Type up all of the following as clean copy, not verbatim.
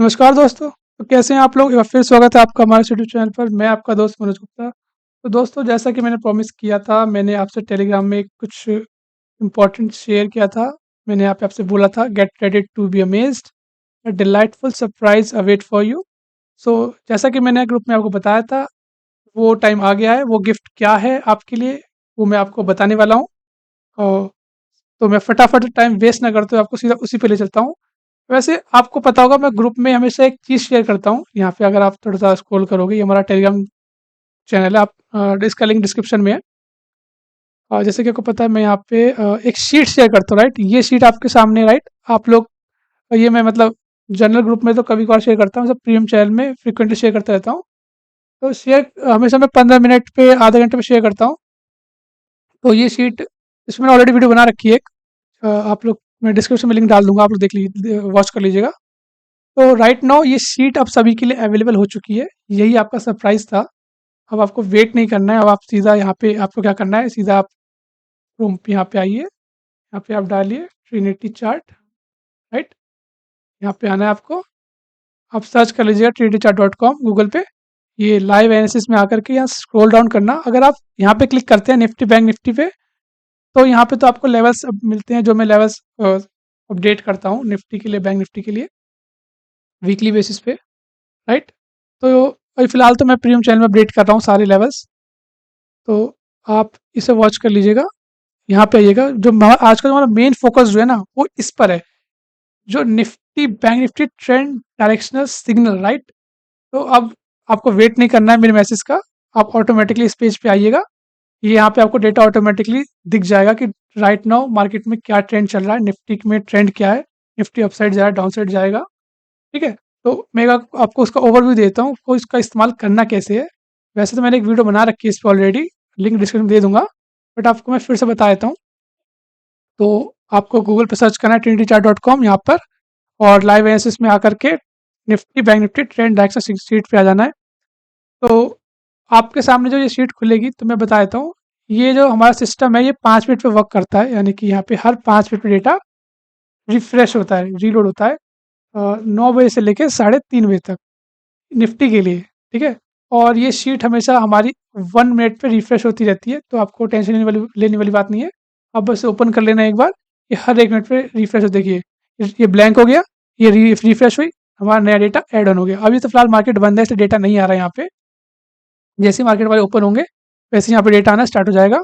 नमस्कार दोस्तों। तो कैसे हैं आप लोग? एक बार फिर स्वागत है आपका हमारे यूट्यूब चैनल पर। मैं आपका दोस्त मनोज गुप्ता। तो दोस्तों, जैसा कि मैंने प्रॉमिस किया था, मैंने आपसे टेलीग्राम में कुछ इम्पोर्टेंट शेयर किया था। मैंने यहाँ पे आपसे बोला था, get ready to be amazed, a delightful surprise await for you. So जैसा कि मैंने ग्रुप में आपको बताया था, वो टाइम आ गया है। वो गिफ्ट क्या है आपके लिए, वो मैं आपको बताने वाला हूँ। और तो मैं फटाफट टाइम वेस्ट ना करते हुए आपको सीधा उसी पे ले चलता हूँ। वैसे आपको पता होगा, मैं ग्रुप में हमेशा एक चीज़ शेयर करता हूँ। यहाँ पे अगर आप थोड़ा-सा स्क्रॉल करोगे, ये हमारा टेलीग्राम चैनल है। आप इसका लिंक डिस्क्रिप्शन में है। और जैसे कि आपको पता है, मैं यहाँ पे एक शीट शेयर करता हूँ, राइट? ये शीट आपके सामने है, राइट? आप लोग ये मैं मतलब जनरल ग्रुप में तो कभी-कभार शेयर करता हूँ, सब प्रीमियम चैनल में फ्रीक्वेंटली शेयर करता रहता हूँ। तो शेयर हमेशा मैं 15 मिनट पे, आधे घंटे पे शेयर करता हूँ। तो ये शीट, इसमें मैंने ऑलरेडी वीडियो बना रखी है एक। आप लोग, मैं डिस्क्रिप्शन में लिंक डाल दूँगा, आप लोग देख लीजिए, वॉच कर लीजिएगा। तो राइट नाउ ये शीट अब सभी के लिए अवेलेबल हो चुकी है। यही आपका सरप्राइज़ था। अब आपको वेट नहीं करना है, अब आप सीधा यहाँ पे आपको क्या करना है, सीधा आप रूम पे यहाँ पे आइए, यहाँ पे आप डालिए ट्रिनिटी चार्ट, राइट? यहाँ पे आना है आपको। आप सर्च कर लीजिएगा trinitychart.com गूगल पे। ये लाइव एनालिसिस में आकर के यहाँ स्क्रॉल डाउन करना। अगर आप यहाँ पे क्लिक करते हैं निफ्टी बैंक निफ्टी पे, तो यहाँ पे तो आपको लेवल्स अब मिलते हैं, जो मैं लेवल्स अपडेट करता हूँ निफ्टी के लिए, बैंक निफ्टी के लिए वीकली बेसिस पे, राइट? तो अभी फ़िलहाल तो मैं प्रीमियम चैनल में अपडेट कर रहा हूँ सारे लेवल्स। तो आप इसे वॉच कर लीजिएगा। यहाँ पे आइएगा, जो आज का जो हमारा मेन फोकस जो है ना, वो इस पर है, जो Nifty bank Nifty trend directional signal, right? तो अब आपको वेट नहीं करना है मेरे मैसेज का। आप ऑटोमेटिकली इस पेज पे आइएगा। ये यहाँ पे आपको डेटा ऑटोमेटिकली दिख जाएगा कि राइट नाउ मार्केट में क्या ट्रेंड चल रहा है, निफ्टी में ट्रेंड क्या है, निफ्टी अपसाइड जाएगा, डाउन साइड जाएगा, ठीक है? तो मैं आपको उसका ओवरव्यू देता हूँ, को इसका इस्तेमाल करना कैसे है। वैसे तो मैंने एक वीडियो बना रखी है इस पे ऑलरेडी, लिंक डिस्क्रिप्शन में दे दूँगा, बट आपको मैं फिर से बता देता हूँ। तो आपको गूगल पे सर्च करना है trinitychart.com यहाँ पर, और लाइव एनालिसिस में आकर के Nifty bank Nifty trend direction sheet पे आ जाना है। तो आपके सामने जो ये शीट खुलेगी, तो मैं बता देता हूँ, ये जो हमारा सिस्टम है, ये 5 मिनट पे वर्क करता है। यानी कि यहाँ पे हर 5 मिनट पे डेटा रिफ्रेश होता है, रीलोड होता है। 9 बजे से लेके साढ़े 3 बजे तक निफ्टी के लिए, ठीक है? और ये शीट हमेशा हमारी 1 मिनट पे रिफ्रेश होती रहती है, तो आपको टेंशन लेने वाली बात नहीं है। आप बस ओपन कर लेना एक बार। ये हर 1 मिनट पे रिफ्रेश हो, देखिए ये ब्लैंक हो गया, ये रिफ्रेश हुई, हमारा नया डेटा ऐड ऑन हो गया। अभी तो फिलहाल मार्केट बंद है, इसलिए डेटा नहीं आ रहा है यहाँ पे। जैसे ही मार्केट वाले ओपन होंगे, वैसे ही यहाँ पे डेटा आना स्टार्ट हो जाएगा।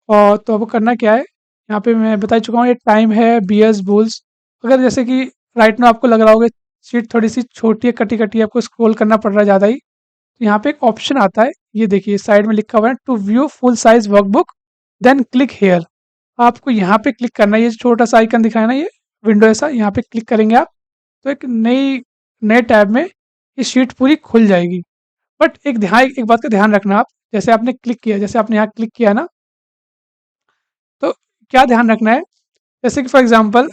और तो आपको करना क्या है, यहाँ पे मैं बता चुका हूँ, ये टाइम है बियर्स बुल्स। अगर जैसे कि राइट में आपको लग रहा होगा शीट थोड़ी सी छोटी है, कटी कटी है, आपको स्क्रॉल करना पड़ रहा है ज़्यादा ही, तो यहाँ पे एक ऑप्शन आता है, ये देखिए साइड में लिखा हुआ है, to view full size workbook then click here. आपको यहाँ पे क्लिक करना है, ये छोटा सा आइकन दिखाया ना, ये विंडो ऐसा, यहाँ पे क्लिक करेंगे आप, तो एक नए टैब में ये शीट पूरी खुल जाएगी। बट एक बात का ध्यान रखना आप, जैसे आपने क्लिक किया, जैसे आपने यहाँ क्लिक किया ना, तो क्या ध्यान रखना है, जैसे कि फॉर एग्जांपल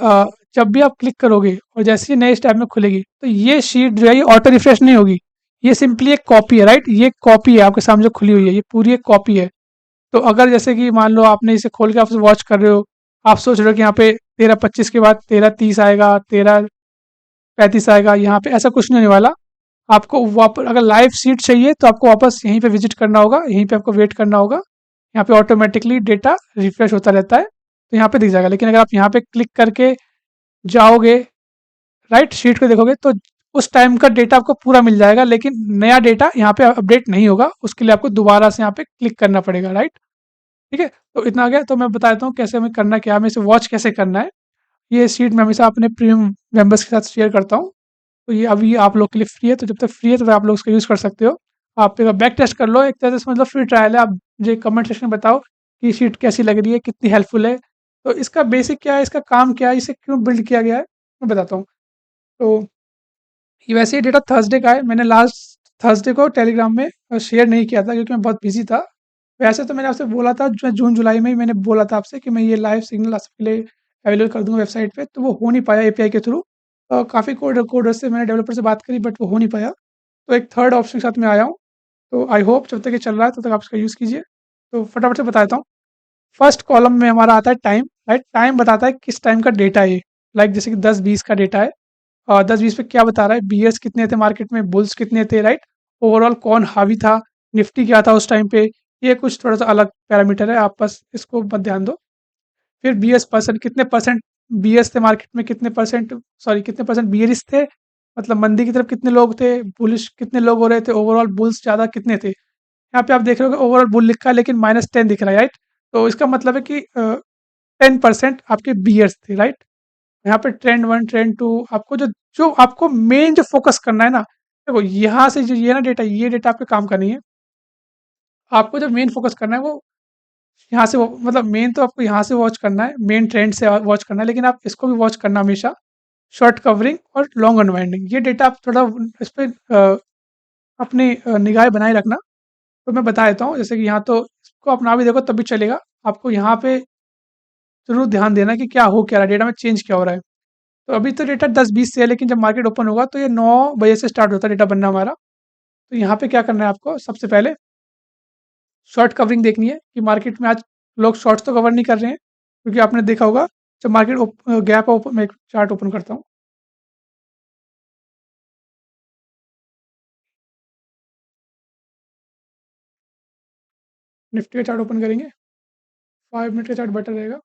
जब भी आप क्लिक करोगे और जैसे ही नए टैब में खुलेगी, तो ये शीट जो है, ये ऑटो रिफ्रेश नहीं होगी। ये सिंपली एक कॉपी है, राइट? ये कॉपी है आपके सामने जो खुली हुई है, ये पूरी एक कॉपी है। तो अगर जैसे कि मान लो आपने इसे खोल के आप वॉच कर रहे हो, आप सोच रहे हो कि यहाँ पे 13:25 के बाद 13:30 आएगा, 13:35 आएगा, यहाँ पे ऐसा कुछ नहीं होने वाला। आपको वापस अगर लाइव सीट चाहिए, तो आपको वापस यहीं पे विजिट करना होगा, यहीं पे आपको वेट करना होगा। यहाँ पे ऑटोमेटिकली डेटा रिफ्रेश होता रहता है, तो यहाँ पे दिख जाएगा। लेकिन अगर आप यहाँ पे क्लिक करके जाओगे, राइट, शीट को देखोगे, तो उस टाइम का डेटा आपको पूरा मिल जाएगा, लेकिन नया डेटा यहाँ पे अपडेट नहीं होगा। उसके लिए आपको दोबारा से यहाँ पे क्लिक करना पड़ेगा, राइट? ठीक है? तो इतना आ गया। तो मैं बता देता हूँ कैसे हमें करना क्या है, हमें इसे वॉच कैसे करना है। ये शीट मैं हमेशा अपने प्रीमियम मेंबर्स के साथ शेयर करता हूँ। तो ये अभी आप लोग के लिए फ्री है, तो जब तक फ्री है, तो आप लोग उसका यूज़ कर सकते हो। आप एक बैक टेस्ट कर लो, एक तरह से मतलब फ्री ट्रायल है। आप मुझे कमेंट सेक्शन में बताओ कि शीट कैसी लग रही है, कितनी हेल्पफुल है। तो इसका बेसिक क्या है, इसका काम क्या है, इसे क्यों बिल्ड किया गया है, मैं बताता हूँ। तो ये वैसे ही डेटा थर्सडे का है। मैंने लास्ट थर्सडे को टेलीग्राम में शेयर नहीं किया था, क्योंकि मैं बहुत बिजी था। वैसे तो मैंने आपसे बोला था, जून जुलाई में ही मैंने बोला था आपसे कि मैं ये लाइव सिग्नल आपके लिए अवेलेबल कर दूंगा वेबसाइट पे, तो वो हो नहीं पाया एपीआई के थ्रू। काफ़ी कोडर से मैंने डेवलपर से बात करी, बट वो हो नहीं पाया। तो एक थर्ड ऑप्शन के साथ मैं आया हूँ। तो आई होप जब तक ये चल रहा है, तब तक आप इसका यूज़ कीजिए। तो फटाफट से बता देता हूँ। फर्स्ट कॉलम में हमारा आता है टाइम, राइट? टाइम बताता है किस टाइम का डेटा है ये। लाइक जैसे कि 10:20 का डेटा है। 10-20 पे क्या बता रहा है, बियर्स कितने थे मार्केट में, बुल्स कितने थे, राइट? ओवरऑल कौन हावी था, निफ्टी क्या था उस टाइम पे, ये कुछ थोड़ा-सा अलग पैरामीटर है, आप बस इसको मत ध्यान दो। फिर बीएस परसेंट कितने परसेंट बीएस थे मार्केट में, कितने परसेंट, सॉरी कितने परसेंट बियरिश थे, मतलब मंदी की तरफ कितने लोग थे, बुलिश कितने लोग हो रहे थे, ओवरऑल बुल्स ज़्यादा कितने थे। यहाँ पे आप देख रहे हो कि ओवरऑल बुल लिखा है लेकिन -10 दिख रहा है, राइट? तो इसका मतलब है कि 10% आपके बियर्स थे, राइट? यहाँ पे ट्रेंड 1, ट्रेंड 2, आपको जो जो आपको मेन जो फ़ोकस करना है ना, देखो यहाँ से जो ये ना डेटा, ये डेटा आपके काम का नहीं है। आपको जो मेन फ़ोकस करना है वो यहाँ से, वो मतलब मेन तो आपको यहाँ से वॉच करना है, मेन ट्रेंड से वॉच करना है, लेकिन आप इसको भी वॉच करना हमेशा, शॉर्ट कवरिंग और लॉन्ग अनवाइंडिंग। ये डेटा आप थोड़ा इस पे अपनी निगाहें बनाए रखना। तो मैं बता देता हूँ, जैसे कि यहाँ तो इसको आप ना भी देखो तब भी चलेगा। आपको यहाँ पे ज़रूर ध्यान देना कि क्या हो क्या रहा है, डेटा में चेंज क्या हो रहा है। तो अभी तो डेटा 10-20 से है, लेकिन जब मार्केट ओपन होगा तो ये 9 बजे से स्टार्ट होता है डेटा बनना हमारा। तो यहाँ पे क्या करना है आपको, सबसे पहले शॉर्ट कवरिंग देखनी है कि मार्केट में आज लोग शॉर्ट्स तो कवर नहीं कर रहे हैं, क्योंकि आपने देखा होगा जब मार्केट गैप ओपन, मैं एक चार्ट ओपन करता हूँ। निफ्टी का चार्ट ओपन करेंगे, 5 मिनट का चार्ट बेटर रहेगा।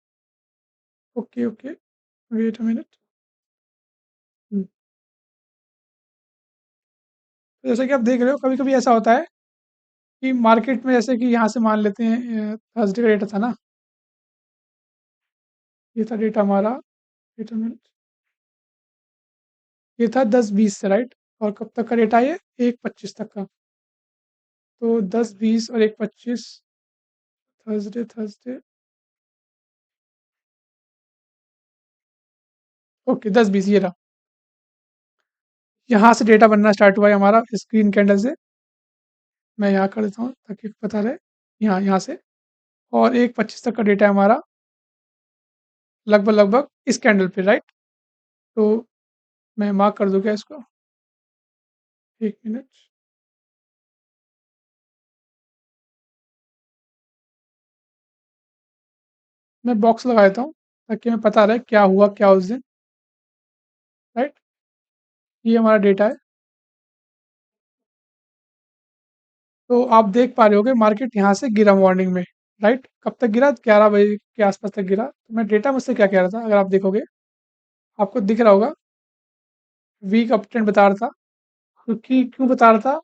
Okay okay, wait a minute. तो जैसे कि आप देख रहे हो, कभी कभी ऐसा होता है कि मार्केट में, जैसे कि यहाँ से मान लेते हैं थर्सडे का डेटा था ना, ये था डेटा हमारा, वेट अ मिनट, ये था 10-20 से, राइट? और कब तक का डेटा है ये, 1:25 तक का। तो 10-20 और 1:25, थर्सडे थर्सडे, ओके 10-20 ये रहा। यहाँ से डेटा बनना स्टार्ट हुआ है हमारा इस ग्रीन कैंडल से। मैं यहाँ कर देता हूँ ताकि पता रहे, यहाँ यहाँ से। और 1:25 तक का डेटा है हमारा, लगभग लगभग इस कैंडल पे, राइट? तो मैं मार्क कर दूँ क्या इसको, 1 मिनट। मैं बॉक्स लगा देता हूँ ताकि हमें पता रहे क्या हुआ क्या उस दिन, राइट? ये हमारा डेटा है। तो आप देख पा रहे होगे मार्केट यहाँ से गिरा मॉर्निंग में, राइट? कब तक गिरा, 11 बजे के आसपास तक गिरा। तो मैं डेटा मुझसे क्या कह रहा था, अगर आप देखोगे आपको दिख रहा होगा, वीक अप ट्रेंड बता रहा था। क्योंकि क्यों बता रहा था,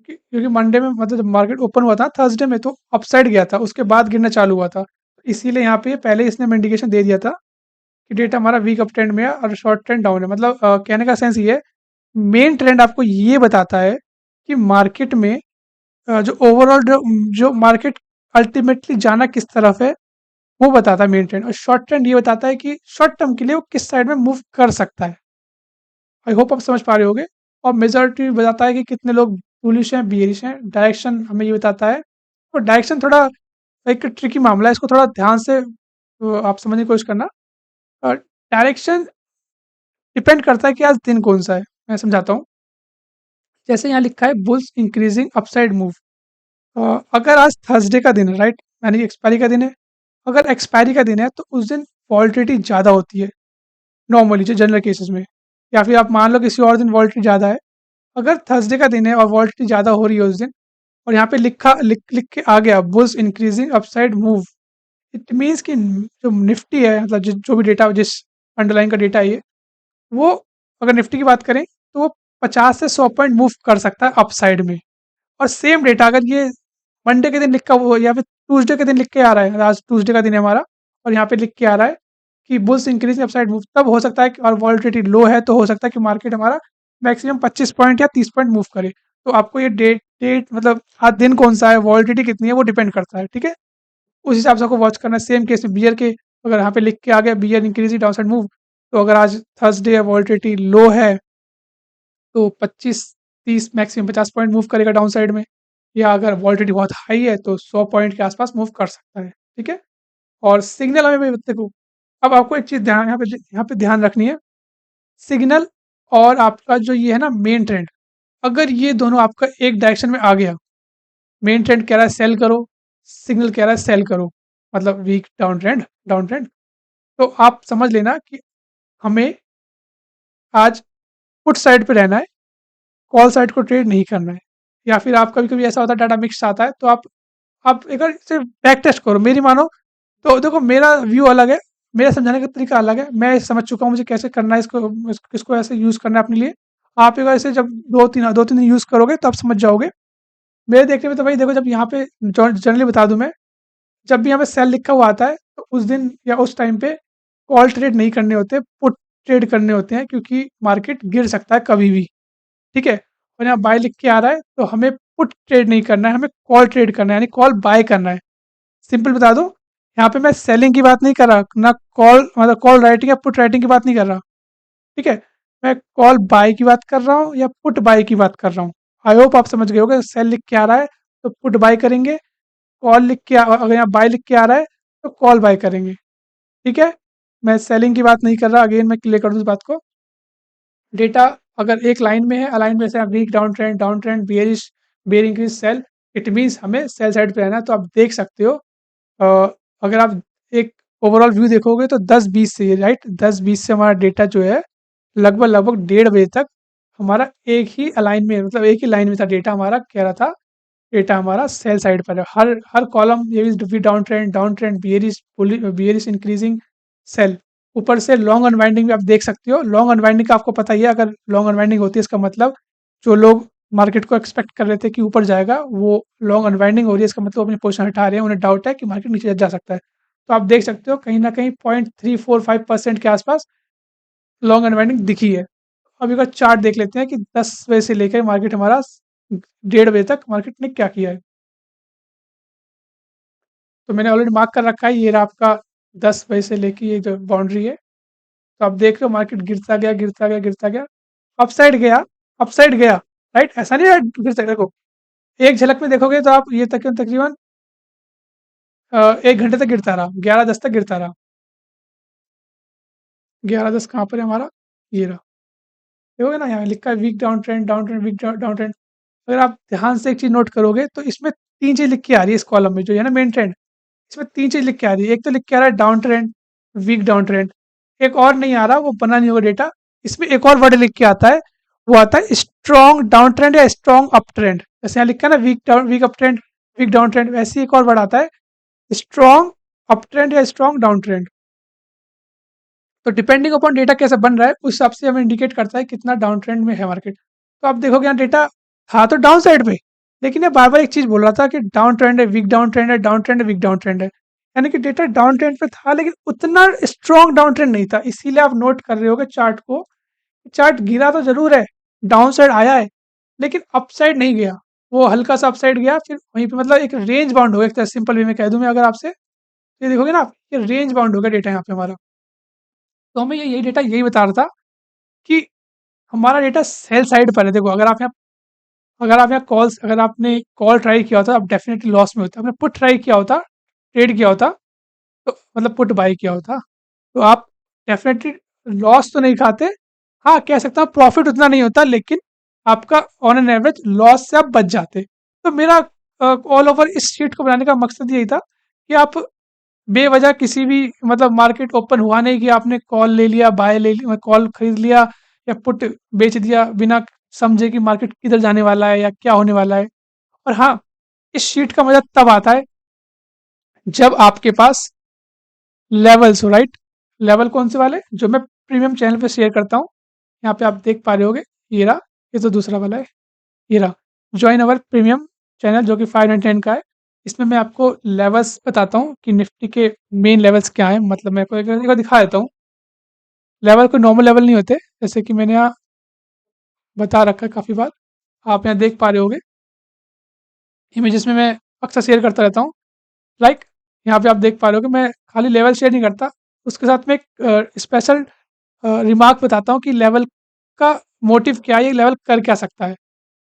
क्योंकि मंडे में, मतलब जब मार्केट ओपन हुआ था थर्सडे में, तो अपसाइड गया था, उसके बाद गिरना चालू हुआ था। इसीलिए यहाँ पे पहले इसने हमें इंडिकेशन दे दिया था कि डेटा हमारा वीक अप ट्रेंड में है और शॉर्ट ट्रेंड डाउन है। मतलब कहने का सेंस ये है, मेन ट्रेंड आपको ये बताता है कि मार्केट में जो ओवरऑल जो मार्केट अल्टीमेटली जाना किस तरफ है, वो बताता है मेन ट्रेंड। और शॉर्ट ट्रेंड ये बताता है कि शॉर्ट टर्म के लिए वो किस साइड में मूव कर सकता है। आई होप आप समझ पा रहे होगे। और मेजॉरिटी बताता है कि कितने लोग बुलिश हैं, बियरिश हैं। डायरेक्शन हमें ये बताता है। और डायरेक्शन थोड़ा एक ट्रिकी मामला है, इसको थोड़ा ध्यान से आप समझने की कोशिश करना। और डायरेक्शन डिपेंड करता है कि आज दिन कौन सा है। मैं समझाता हूँ। जैसे यहाँ लिखा है बुल्स इंक्रीजिंग अपसाइड मूव। अगर आज थर्सडे का दिन है, राइट, यानी कि एक्सपायरी का दिन है, अगर एक्सपायरी का दिन है तो उस दिन वॉलिटिलिटी ज़्यादा होती है नॉर्मली, जो जनरल केसेस में। या फिर आप मान लो किसी और दिन वॉलिटिलिटी ज़्यादा है। अगर थर्सडे का दिन है और वॉलिटिलिटी ज़्यादा हो रही है उस दिन, और यहाँ पे लिख के आ गया bulls increasing upside move, it means कि जो निफ्टी है, मतलब जो भी डेटा, जिस अंडरलाइन का डेटा है ये, वो, अगर निफ्टी की बात करें तो वो 50 से 100 पॉइंट मूव कर सकता है अपसाइड में। और सेम डेटा अगर ये मंडे के दिन लिखा हुआ या फिर ट्यूसडे के दिन लिख के आ रहा है, आज ट्यूसडे का दिन है हमारा, और यहाँ पे लिख के आ रहा है कि बुल्स इंक्रीज अपसाइड मूव, तब हो सकता है और वॉलिटिलिटी लो है तो हो सकता है कि मार्केट हमारा मैक्सिमम 25 पॉइंट या 30 पॉइंट मूव करे। तो आपको ये डेट डेट मतलब आज दिन कौन सा है, वॉलिटिलिटी कितनी है, वो डिपेंड करता है, ठीक है? उस हिसाब से आपको वॉच करना है। सेम केस में बियर के, अगर यहाँ पे लिख के आ गया bear increase downside move, तो अगर आज थर्सडे है, वॉलिटिलिटी लो है, तो 25-30 मैक्सिमम 50 पॉइंट मूव करेगा डाउन साइड में। या अगर वॉलिटिलिटी बहुत हाई है तो 100 पॉइंट के आसपास मूव कर सकता है, ठीक है? और सिग्नल हमें भी देखो, अब आपको एक चीज़ ध्यान यहाँ पे ध्यान रखनी है। सिग्नल और आपका जो ये है ना मेन ट्रेंड, अगर ये दोनों आपका एक डायरेक्शन में आ गया, मेन ट्रेंड कह रहा है सेल करो, सिग्नल कह रहा है सेल करो, मतलब वीक डाउन ट्रेंड। तो आप समझ लेना कि हमें आज पुट साइड पे रहना है, कॉल साइड को ट्रेड नहीं करना है। या फिर आप कभी-कभी ऐसा होता है डाटा मिक्स आता है, तो आप एक बार इसे बैक टेस्ट करो, मेरी मानो। तो देखो मेरा व्यू अलग है, मेरा समझाने का तरीका अलग है, मैं समझ चुका हूँ मुझे कैसे करना है इसको ऐसे यूज़ करना है अपने लिए। आप एक बार इसे जब 2-3 दिन यूज़ करोगे तो आप समझ जाओगे। मेरे देखने में तो भाई देखो, जब यहाँ पे जनरली बता दूँ मैं, जब भी यहाँ पे सेल लिखा हुआ आता है तो उस दिन या उस टाइम पे कॉल ट्रेड नहीं करने होते, पुट ट्रेड करने होते हैं, क्योंकि मार्केट गिर सकता है कभी भी, ठीक है? और यहाँ बाय लिख के आ रहा है तो हमें पुट ट्रेड नहीं करना है, हमें कॉल ट्रेड करना है, यानी कॉल बाय करना है। सिंपल बता दूँ, यहाँ पे मैं सेलिंग की बात नहीं कर रहा, ना कॉल मतलब कॉल राइटिंग या पुट राइटिंग की बात नहीं कर रहा, ठीक है? मैं कॉल बाय की बात कर रहा हूँ या पुट बाय की बात कर रहा हूँ। आई होप आप समझ गए होगे, सेल लिख के आ रहा है तो पुट बाय करेंगे, कॉल लिख के अगर यहाँ बाय लिख के आ रहा है तो कॉल बाय करेंगे, ठीक है? मैं सेलिंग की बात नहीं कर रहा, अगेन मैं क्लियर कर दूँ इस बात को। डेटा अगर एक लाइन में है, अलाइन में से weak down trend, bearish, bear increase sell, it means हमें सेल साइड पे रहना है। तो आप देख सकते हो, अगर आप एक ओवरऑल व्यू देखोगे तो 10-20 से, राइट, 10-20 से हमारा डेटा जो है लगभग लगभग 1:30 बजे तक हमारा एक ही अलाइन में, मतलब एक ही लाइन में था डेटा हमारा, कह रहा था डेटा हमारा सेल साइड पर है। हर हर कॉलम ये भी down trend, bearish increasing sell. ऊपर से लॉन्ग अनवाइंडिंग भी आप देख सकते हो। लॉन्ग अनवाइंडिंग का आपको पता ही है, अगर लॉन्ग अनवाइंडिंग होती है इसका मतलब जो लोग मार्केट को एक्सपेक्ट कर रहे थे कि ऊपर जाएगा, वो लॉन्ग अनवाइंडिंग हो रही है, इसका मतलब अपनी पोजीशन हटा रहे हैं, उन्हें डाउट है कि मार्केट नीचे जा सकता है। तो आप देख सकते हो कहीं ना कहीं 0.345% के आसपास लॉन्ग अनवाइंडिंग दिखी है। अब एक बार चार्ट देख लेते हैं कि 10 बजे से लेकर मार्केट हमारा 1:30 बजे तक मार्केट ने क्या किया है। तो मैंने ऑलरेडी मार्क कर रखा है, ये रहा आपका 10 बजे से लेके ये जो बाउंड्री है। तो आप देख रहे हो मार्केट गिरता गया, गिरता गया, गिरता गया, अपसाइड गया, अपसाइड गया, राइट? ऐसा नहीं है गिर सकता। देखो, एक झलक में देखोगे तो आप ये तकरीबन 1 घंटे तक गिरता रहा, 11:10 तक गिरता रहा। 11:10 कहाँ पर है हमारा? ये रहा। देखोगे ना, यहाँ लिखा है weak down trend, weak down trend. अगर आप ध्यान से एक चीज़ नोट करोगे तो इसमें 3 चीज़ लिख के आ रही है इस कॉलम में, जो है ना मेन ट्रेंड, इसमें 3 चीज़ लिख के आ रही है। एक तो लिख के आ रहा है down trend, weak down trend. एक और नहीं आ रहा, वो बना नहीं होगा डेटा। इसमें एक और वर्ड लिख के आता है, वो आता है स्ट्रॉन्ग डाउन ट्रेंड या स्ट्रॉन्ग अप ट्रेंड। जैसे यहाँ लिखा है ना weak up trend, weak down trend, वैसे ही एक और वर्ड आता है स्ट्रॉन्ग अप ट्रेंड या स्ट्रॉन्ग डाउन ट्रेंड। तो डिपेंडिंग अपॉन डेटा कैसे बन रहा है, उस हिसाब से हमें इंडिकेट करता है कितना डाउन ट्रेंड में है मार्केट। तो आप देखोगे यहाँ डेटा था तो डाउन साइड पे, लेकिन ये बार बार एक चीज बोल रहा था कि डाउन ट्रेंड है, वीक डाउन ट्रेंड है, डाउन ट्रेंड है, वीक डाउन ट्रेंड है। यानी कि डेटा डाउन ट्रेंड पे था, लेकिन उतना स्ट्रॉन्ग डाउन ट्रेंड नहीं था। इसीलिए आप नोट कर रहे होगे चार्ट को, चार्ट गिरा तो जरूर है, डाउन साइड आया है, लेकिन अपसाइड नहीं गया। वो हल्का सा अपसाइड गया, फिर वहीं पे मतलब एक रेंज बाउंड हो गया। सिंपल वे में कह दूं मैं अगर आपसे, ये देखोगे ना आप, ये रेंज बाउंड हो गया डेटा यहाँ पे हमारा। तो हमें यही डेटा यही बता रहा था कि हमारा डेटा सेल साइड पर है। देखो, अगर आपने कॉल ट्राई किया होता, आप डेफिनेटली लॉस में होते। आपने पुट ट्राई किया होता, ट्रेड किया होता, तो मतलब पुट बाय किया होता, तो आप डेफिनेटली लॉस तो नहीं खाते। हाँ, कह सकता हूँ प्रॉफिट उतना नहीं होता, लेकिन आपका ऑन एन एवरेज लॉस से आप बच जाते। तो मेरा ऑल ओवर इस शीट को बनाने का मकसद यही था कि आप बेवजह किसी भी, मतलब मार्केट ओपन हुआ नहीं कि आपने कॉल ले लिया, बाय ले लिया, कॉल खरीद लिया या पुट बेच दिया बिना समझे कि मार्केट किधर जाने वाला है या क्या होने वाला है। और हाँ, इस शीट का मजा तब आता है जब आपके पास लेवल्स हो, राइट? लेवल कौन से वाले, जो मैं प्रीमियम चैनल पे शेयर करता हूँ। यहाँ पे आप देख पा रहे होगे, ये रहा, ये तो दूसरा वाला है, ये रहा जॉइन अवर प्रीमियम चैनल, जो कि 599 का है। इसमें मैं आपको लेवल्स बताता हूँ कि निफ्टी के मेन लेवल्स क्या हैं। मतलब मैं आपको एक बार दिखा देता हूँ। लेवल कोई नॉर्मल लेवल नहीं होते, जैसे कि मैंने यहाँ बता रखा है काफ़ी बार। आप यहाँ देख पा रहे होगे इमेजेस में, मैं अक्सर शेयर करता रहता हूँ। लाइक यहाँ पे आप देख पा रहे हो कि मैं खाली लेवल शेयर नहीं करता, उसके साथ में एक स्पेशल रिमार्क बताता हूँ कि लेवल का मोटिव क्या है, ये लेवल कर क्या सकता है।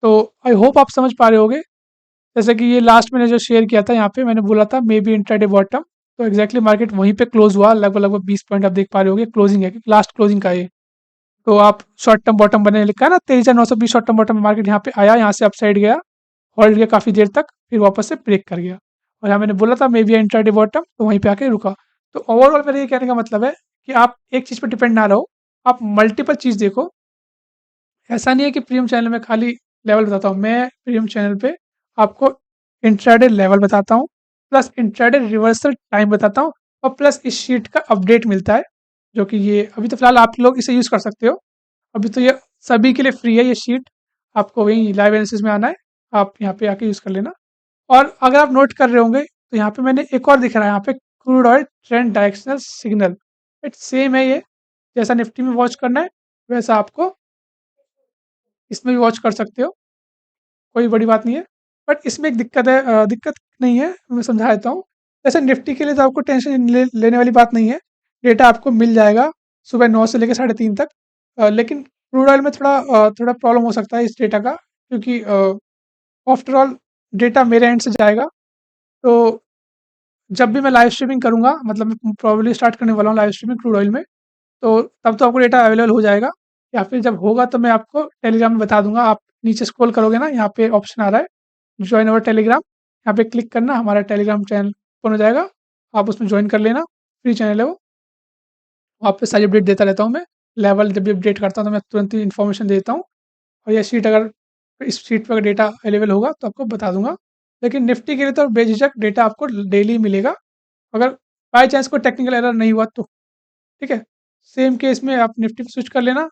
तो आई होप आप समझ पा रहे होगे। जैसे कि ये लास्ट मैंने जो शेयर किया था, यहाँ पे मैंने बोला था मे बी इंट्राडे बॉटम, तो एग्जैक्टली मार्केट वहीं पे क्लोज हुआ, लगभग लगभग 20 पॉइंट आप देख पा रहे होगे। क्लोजिंग है, लास्ट क्लोजिंग का ये। तो आप शॉर्ट टर्म बॉटम बने लिखा है ना, 23,920 शॉर्ट टर्म बॉटम मार्केट यहाँ पे आया, यहाँ से अपसाइड गया, होल्ड किया काफ़ी देर तक, फिर वापस से ब्रेक कर गया। और यहाँ मैंने बोला था मे बी इंट्राडे बॉटम, तो वहीं पे आके रुका। तो ओवरऑल मेरा ये कहने का मतलब है कि आप एक चीज़ पे डिपेंड ना रहो, आप मल्टीपल चीज़ देखो। ऐसा नहीं है कि प्रीमियम चैनल में खाली लेवल बताता हूँ, मैं प्रीमियम चैनल पे आपको इंट्राडे लेवल बताता हूँ, प्लस इंट्राडे रिवर्सल टाइम बताता हूँ, और प्लस इस शीट का अपडेट मिलता है, जो कि ये अभी तो फिलहाल आप लोग इसे यूज़ कर सकते हो। अभी तो ये सभी के लिए फ्री है ये शीट, आपको वहीं लाइव एनालिसिस में आना है, आप यहाँ पे आके यूज़ कर लेना। और अगर आप नोट कर रहे होंगे तो यहाँ पे मैंने एक और दिख रहा है, यहाँ पे crude oil trend directional signal, it same है ये, जैसा निफ्टी में वॉच करना है वैसा आपको इसमें भी वॉच कर सकते हो, कोई बड़ी बात नहीं है। बट इसमें एक दिक्कत है, दिक्कत नहीं है, मैं समझा देता हूँ। जैसे निफ्टी के लिए तो आपको टेंशन लेने वाली बात नहीं है, डेटा आपको मिल जाएगा सुबह 9 से लेकर 3:30 तक। लेकिन क्रूड ऑयल में थोड़ा प्रॉब्लम हो सकता है इस डेटा का, क्योंकि आफ्टर ऑल डेटा मेरे एंड से जाएगा। तो जब भी मैं लाइव स्ट्रीमिंग करूँगा, मतलब मैं प्रोबेबली स्टार्ट करने वाला हूँ लाइव स्ट्रीमिंग क्रूड ऑयल में, तो तब तो आपको डेटा अवेलेबल हो जाएगा, या फिर जब होगा तो मैं आपको टेलीग्राम में बता दूँगा। आप नीचे स्क्रॉल करोगे ना, यहाँ पे ऑप्शन आ रहा है जॉइन अवर टेलीग्राम, यहाँ पे क्लिक करना, हमारा टेलीग्राम चैनल ओपन हो जाएगा, आप उसमें जॉइन कर लेना, फ्री चैनल है वो। वहाँ पे सारी अपडेट देता रहता हूँ मैं, लेवल जब भी अपडेट करता हूँ तो मैं तुरंत ही इन्फॉर्मेशन देता हूँ। और ये शीट अगर इस शीट पे अगर डेटा अवेलेबल होगा तो आपको बता दूँगा। लेकिन निफ्टी के लिए तो बेझिझक डेटा आपको डेली मिलेगा, अगर बाय चांस कोई टेक्निकल एरर नहीं हुआ तो, ठीक है? सेम केस में आप निफ्टी पे स्विच कर लेना,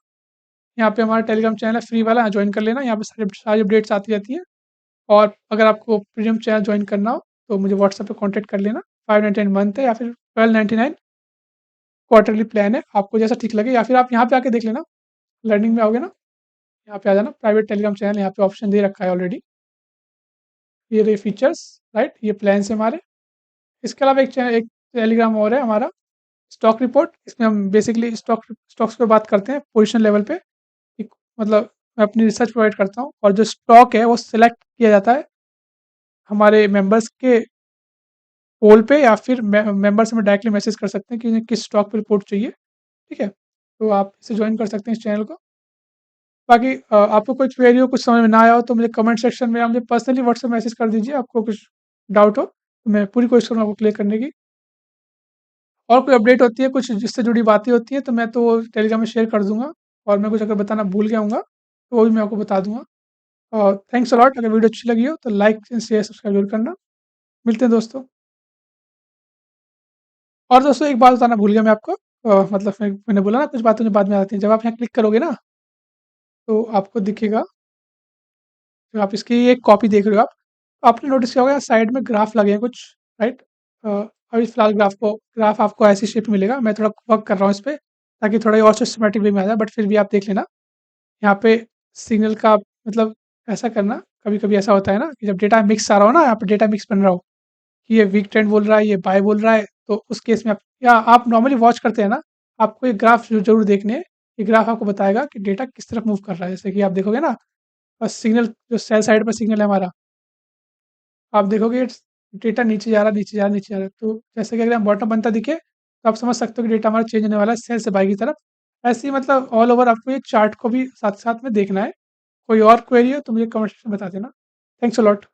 यहाँ पे हमारा टेलीग्राम चैनल है फ्री वाला, जॉइन कर लेना, यहाँ पे सारी सारी अपडेट्स आती रहती हैं। और अगर आपको प्रीमियम चैनल जॉइन करना हो तो मुझे व्हाट्सएप पे कॉन्टैक्ट कर लेना, 599 मंथ है या फिर 1299 क्वार्टरली प्लान है, आपको जैसा ठीक लगे, या फिर आप यहाँ पे आके देख लेना, लर्निंग में आओगे ना, यहाँ पे आ जाना, प्राइवेट टेलीग्राम चैनल यहाँ पे ऑप्शन दे रखा है ऑलरेडी। ये रहे फीचर्स, राइट, ये प्लान्स है हमारे। इसके अलावा एक टेलीग्राम और है हमारा, स्टॉक रिपोर्ट, इसमें हम बेसिकली स्टॉक्स पे बात करते हैं पोजीशन लेवल पे, कि मतलब मैं अपनी रिसर्च प्रोवाइड करता हूँ, और जो स्टॉक है वो सिलेक्ट किया जाता है हमारे मेंबर्स के पोल पे, या फिर मेंबर्स में डायरेक्टली मैसेज कर सकते हैं कि उन्हें किस स्टॉक पे रिपोर्ट चाहिए, ठीक है? तो आप इसे ज्वाइन कर सकते हैं इस चैनल को। बाकी आपको कोई क्वेरी हो, कुछ समझ में ना आया हो तो मुझे कमेंट सेक्शन में, आप मुझे पर्सनली व्हाट्सएप मैसेज कर दीजिए, आपको कुछ डाउट हो तो मैं पूरी कोशिश करूँगा आपको क्लियर करने की। और कोई अपडेट होती है, कुछ जिससे जुड़ी बातें होती हैं, तो मैं तो टेलीग्राम में शेयर कर दूँगा, और मैं कुछ अगर बताना भूल गया हूँगा, तो वो भी मैं आपको बता दूँगा। और थैंक्स अ लॉट, अगर वीडियो अच्छी लगी हो तो लाइक, शेयर, सब्सक्राइब ज़रूर करना। मिलते हैं दोस्तों। और दोस्तों एक बात बताना भूल गया मैं आपको, मतलब मैंने बोला ना कुछ बातें जो बाद में आती हैं, जब आप यहाँ क्लिक करोगे ना, तो आपको दिखेगा, जो आप इसकी एक कॉपी देख रहे हो आप, आपने नोटिस किया होगा साइड में ग्राफ लगे हैं कुछ, राइट? अभी फिलहाल ग्राफ आपको ऐसी शेप में मिलेगा, मैं थोड़ा वर्क कर रहा हूँ इस पे, ताकि थोड़ा और सिस्टमैटिक वे में आ जाए, बट फिर भी आप देख लेना। यहाँ पे सिग्नल का मतलब ऐसा करना, कभी-कभी ऐसा होता है ना कि जब डेटा मिक्स आ रहा हो ना, यहाँ पे डेटा मिक्स बन रहा हो, कि ये वीक ट्रेंड बोल रहा है, ये बाय बोल रहा है, तो उस केस में आप, या आप नॉर्मली वॉच करते हैं ना, आपको ये ग्राफ ज़रूर देखने हैं। ये ग्राफ आपको बताएगा कि डेटा किस तरफ मूव कर रहा है। जैसे कि आप देखोगे ना, सिग्नल जो सेल साइड पर सिग्नल है हमारा, आप देखोगे डेटा नीचे जा रहा है, नीचे जा रहा है, नीचे जा रहा है। तो जैसे कि अगर हम बॉटम बनता दिखे, तो आप समझ सकते हो कि डेटा हमारा चेंज होने वाला है सेल से बाय की तरफ। ऐसे ही मतलब ऑल ओवर आपको ये चार्ट को भी साथ-साथ में देखना है। कोई और क्वेरी हो तो मुझे कमेंट सेक्शन में बता देना। Thanks a lot.